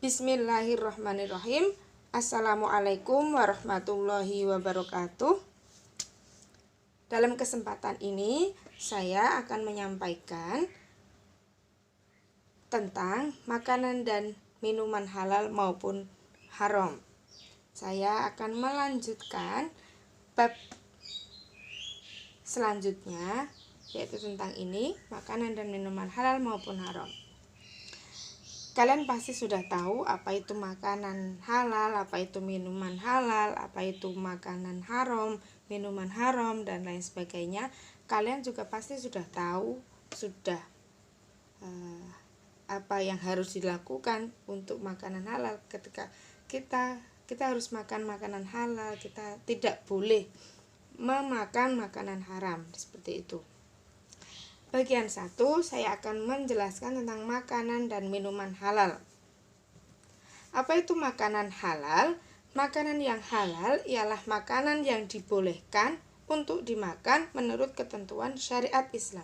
Bismillahirrahmanirrahim. Assalamualaikum warahmatullahi wabarakatuh. Dalam kesempatan ini saya akan menyampaikan tentang makanan dan minuman halal maupun haram. Saya akan melanjutkan bab selanjutnya, yaitu tentang ini, makanan dan minuman halal maupun haram. Kalian pasti sudah tahu apa itu makanan halal, apa itu minuman halal, apa itu makanan haram, minuman haram, dan lain sebagainya. Kalian juga pasti sudah tahu apa yang harus dilakukan untuk makanan halal. Ketika kita harus makan makanan halal, kita tidak boleh memakan makanan haram, seperti itu. Bagian 1, saya akan menjelaskan tentang makanan dan minuman halal. Apa itu makanan halal? Makanan yang halal ialah makanan yang dibolehkan untuk dimakan menurut ketentuan syariat Islam.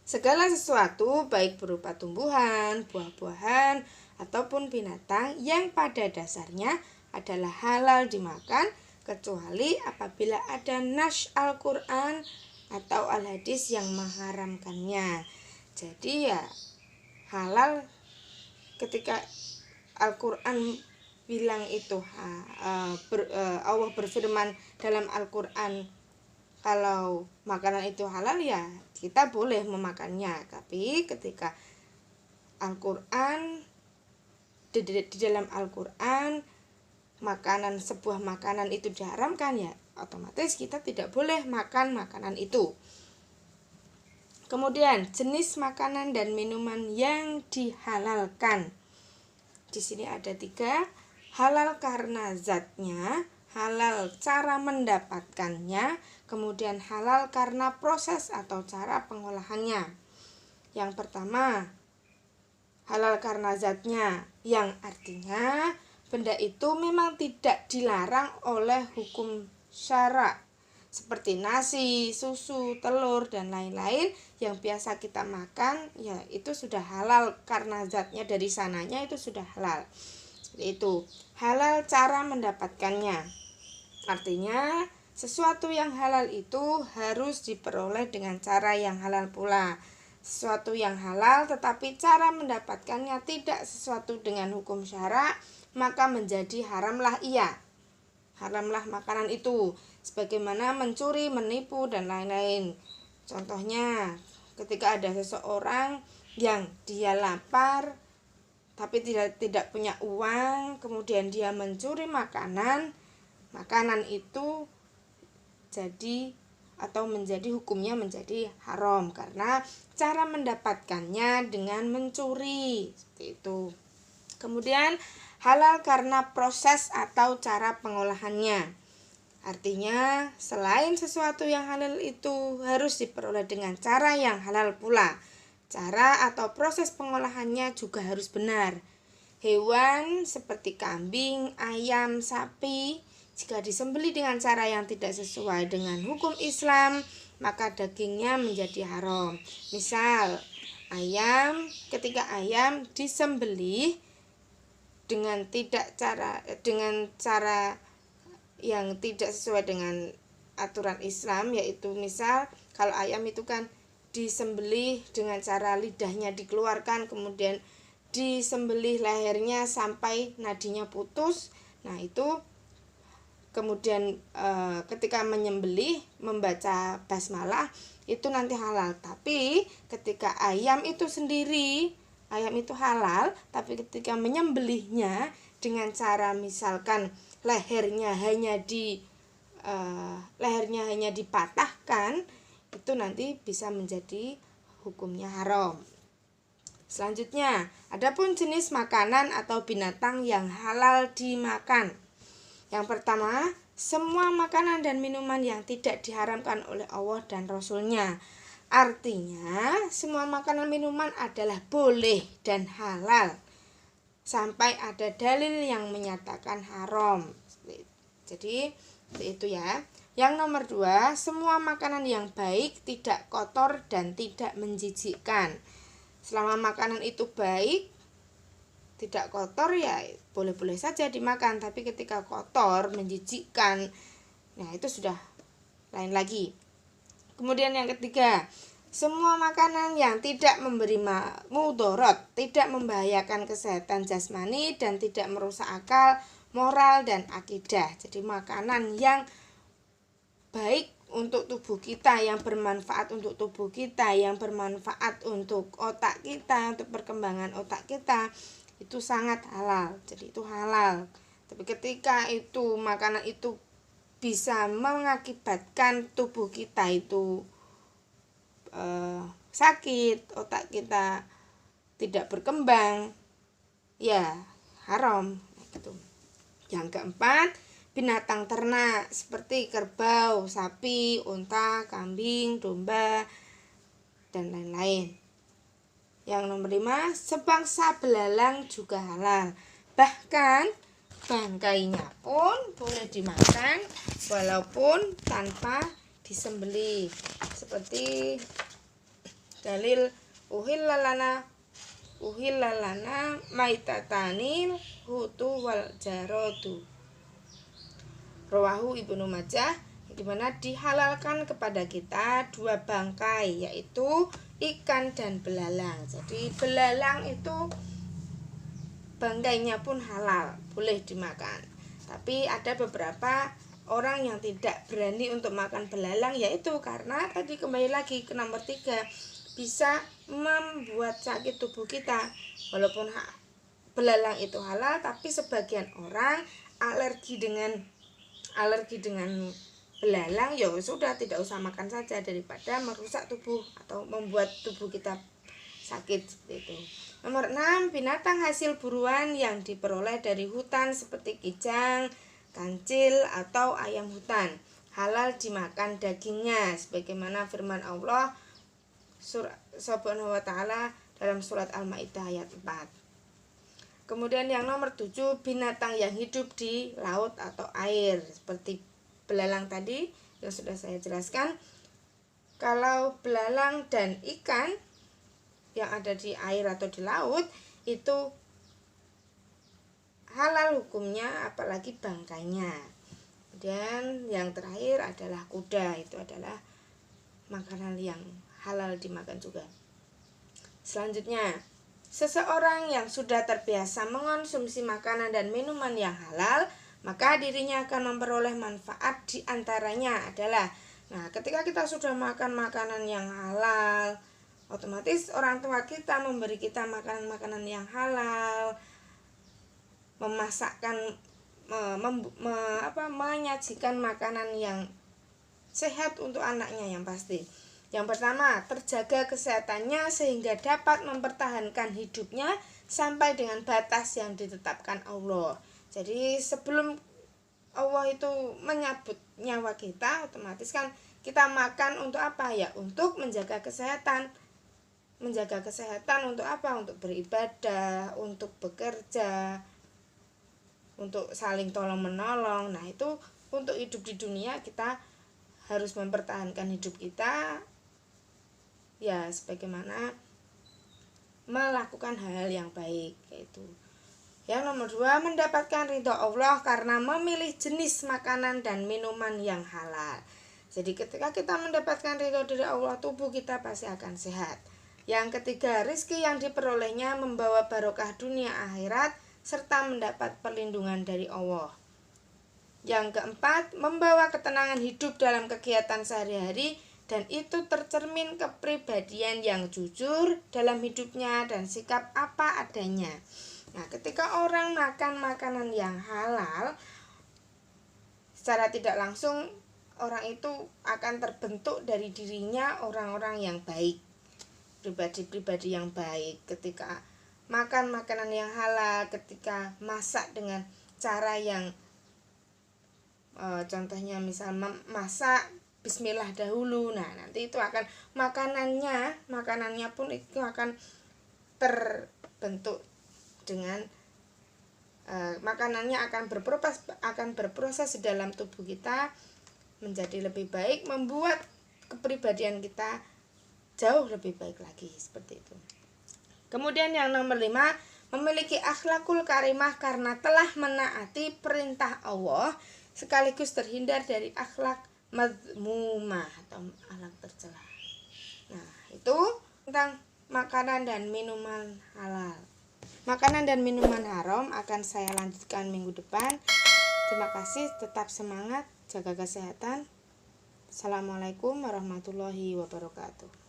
Segala sesuatu, baik berupa tumbuhan, buah-buahan, ataupun binatang yang pada dasarnya adalah halal dimakan, kecuali apabila ada nas Al-Quran atau Al-Hadis yang mengharamkannya. Jadi ya halal ketika Al-Quran bilang itu Allah berfirman dalam Al-Quran kalau makanan itu halal, ya kita boleh memakannya. Tapi ketika Al-Quran di dalam Al-Quran sebuah makanan itu diharamkan, ya otomatis kita tidak boleh makan makanan itu. Kemudian jenis makanan dan minuman yang dihalalkan. Di sini ada 3. Halal karena zatnya, halal cara mendapatkannya, kemudian halal karena proses atau cara pengolahannya. Yang pertama, halal karena zatnya, yang artinya benda itu memang tidak dilarang oleh hukum syara, seperti nasi, susu, telur, dan lain-lain yang biasa kita makan, ya itu sudah halal karena zatnya dari sananya itu sudah halal. Seperti itu. Halal cara mendapatkannya, artinya sesuatu yang halal itu harus diperoleh dengan cara yang halal pula. Sesuatu yang halal tetapi cara mendapatkannya tidak sesuatu dengan hukum syara, maka menjadi haramlah ia. Haramlah makanan itu, sebagaimana mencuri, menipu, dan lain-lain. Contohnya, ketika ada seseorang yang dia lapar tapi tidak punya uang, kemudian dia mencuri makanan itu menjadi hukumnya menjadi haram karena cara mendapatkannya dengan mencuri, seperti itu. Kemudian halal karena proses atau cara pengolahannya, artinya selain sesuatu yang halal itu harus diperoleh dengan cara yang halal pula. Cara atau proses pengolahannya juga harus benar. Hewan seperti kambing, ayam, sapi, jika disembelih dengan cara yang tidak sesuai dengan hukum Islam, maka dagingnya menjadi haram. Misal, ketika ayam disembelih dengan cara yang tidak sesuai dengan aturan Islam, yaitu misal kalau ayam itu kan disembelih dengan cara lidahnya dikeluarkan, kemudian disembelih lehernya sampai nadinya putus. Nah itu kemudian ketika menyembelih membaca basmalah itu nanti halal. Tapi ketika ayam itu halal, tapi ketika menyembelihnya dengan cara misalkan lehernya hanya dipatahkan, itu nanti bisa menjadi hukumnya haram. Selanjutnya, adapun jenis makanan atau binatang yang halal dimakan. Yang pertama, semua makanan dan minuman yang tidak diharamkan oleh Allah dan Rasul-Nya. Artinya, semua makanan minuman adalah boleh dan halal sampai ada dalil yang menyatakan haram. Jadi, itu ya. Yang nomor 2, semua makanan yang baik, tidak kotor dan tidak menjijikkan. Selama makanan itu baik, tidak kotor, ya boleh-boleh saja dimakan. Tapi ketika kotor, menjijikkan, nah itu sudah lain lagi. Kemudian yang ketiga, semua makanan yang tidak memberi mudarat, tidak membahayakan kesehatan jasmani dan tidak merusak akal, moral, dan akidah. Jadi makanan yang baik untuk tubuh kita, yang bermanfaat untuk tubuh kita, yang bermanfaat untuk otak kita, untuk perkembangan otak kita, itu sangat halal. Jadi itu halal. Tapi ketika itu makanan itu bisa mengakibatkan tubuh kita itu sakit, otak kita tidak berkembang, ya haram gitu. Yang keempat, binatang ternak seperti kerbau, sapi, unta, kambing, domba, dan lain-lain. Yang nomor 5, sebangsa belalang juga halal. Bahkan bangkainya pun boleh dimakan walaupun tanpa disembelih. Seperti dalil uhillalana maitatanil hutu wal jarodu, rawahu Ibnu Majah, di mana dihalalkan kepada kita 2 bangkai, yaitu ikan dan belalang. Jadi belalang itu bangkainya pun halal, boleh dimakan. Tapi ada beberapa orang yang tidak berani untuk makan belalang, yaitu karena tadi kembali lagi ke nomor 3, bisa membuat sakit tubuh kita. Walaupun belalang itu halal, tapi sebagian orang alergi dengan belalang, ya sudah tidak usah makan saja daripada merusak tubuh atau membuat tubuh kita sakit seperti itu. Nomor 6, binatang hasil buruan yang diperoleh dari hutan seperti kijang, kancil, atau ayam hutan, halal dimakan dagingnya sebagaimana firman Allah Subhanahu wa ta'ala dalam surat Al-Maidah ayat 4. Kemudian yang nomor 7, binatang yang hidup di laut atau air seperti belalang tadi yang sudah saya jelaskan. Kalau belalang dan ikan yang ada di air atau di laut itu halal hukumnya, apalagi bangkainya. Kemudian yang terakhir adalah kuda, itu adalah makanan yang halal dimakan juga. Selanjutnya, seseorang yang sudah terbiasa mengonsumsi makanan dan minuman yang halal, maka dirinya akan memperoleh manfaat. Di antaranya adalah, ketika kita sudah makan makanan yang halal, otomatis orang tua kita memberi kita makanan-makanan yang halal, menyajikan makanan yang sehat untuk anaknya yang pasti. Yang pertama, terjaga kesehatannya sehingga dapat mempertahankan hidupnya sampai dengan batas yang ditetapkan Allah. Jadi sebelum Allah itu menyabut nyawa kita, otomatis kan kita makan untuk apa ya? Untuk menjaga kesehatan. Menjaga kesehatan untuk apa? Untuk beribadah, untuk bekerja, untuk saling tolong menolong. Nah, itu untuk hidup di dunia kita harus mempertahankan hidup kita ya sebagaimana melakukan hal-hal yang baik, yaitu yang nomor 2, mendapatkan ridho Allah karena memilih jenis makanan dan minuman yang halal. Jadi ketika kita mendapatkan ridho dari Allah, tubuh kita pasti akan sehat. Yang ketiga, rizki yang diperolehnya membawa barokah dunia akhirat serta mendapat perlindungan dari Allah. Yang keempat, membawa ketenangan hidup dalam kegiatan sehari-hari, dan itu tercermin kepribadian yang jujur dalam hidupnya dan sikap apa adanya. Nah, ketika orang makan makanan yang halal, secara tidak langsung orang itu akan terbentuk dari dirinya orang-orang yang baik, pribadi-pribadi yang baik. Ketika makan makanan yang halal, ketika masak dengan cara yang contohnya misal masak bismillah dahulu, nah nanti itu akan makanannya pun itu akan terbentuk dengan makanannya akan berproses di dalam tubuh kita menjadi lebih baik, membuat kepribadian kita jauh lebih baik lagi, seperti itu. Kemudian yang nomor 5, memiliki akhlakul karimah karena telah menaati perintah Allah sekaligus terhindar dari akhlak madmumah atau akhlak tercela. Nah, itu tentang makanan dan minuman halal. Makanan dan minuman haram akan saya lanjutkan minggu depan. Terima kasih, tetap semangat, jaga kesehatan. Assalamualaikum warahmatullahi wabarakatuh.